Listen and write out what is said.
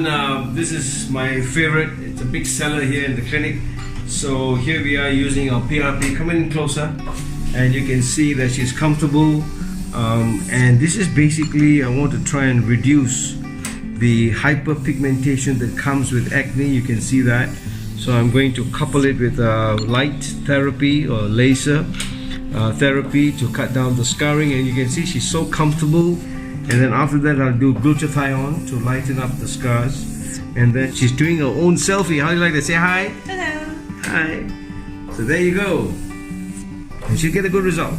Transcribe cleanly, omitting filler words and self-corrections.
one, this is my favorite. It's a big seller here in the clinic. So here we are using our PRP. Come in closer and you can see that she's comfortable. And this is basically, I want to try and reduce the hyperpigmentation that comes with acne. You can see that. So I'm going to couple it with light therapy or laser therapy to cut down the scarring, and you can see she's so comfortable. And then after that I'll do glutathione to lighten up the scars. And then she's doing her own selfie. How do you like to say hi? Hello. Hi. So there you go. And she'll get a good result.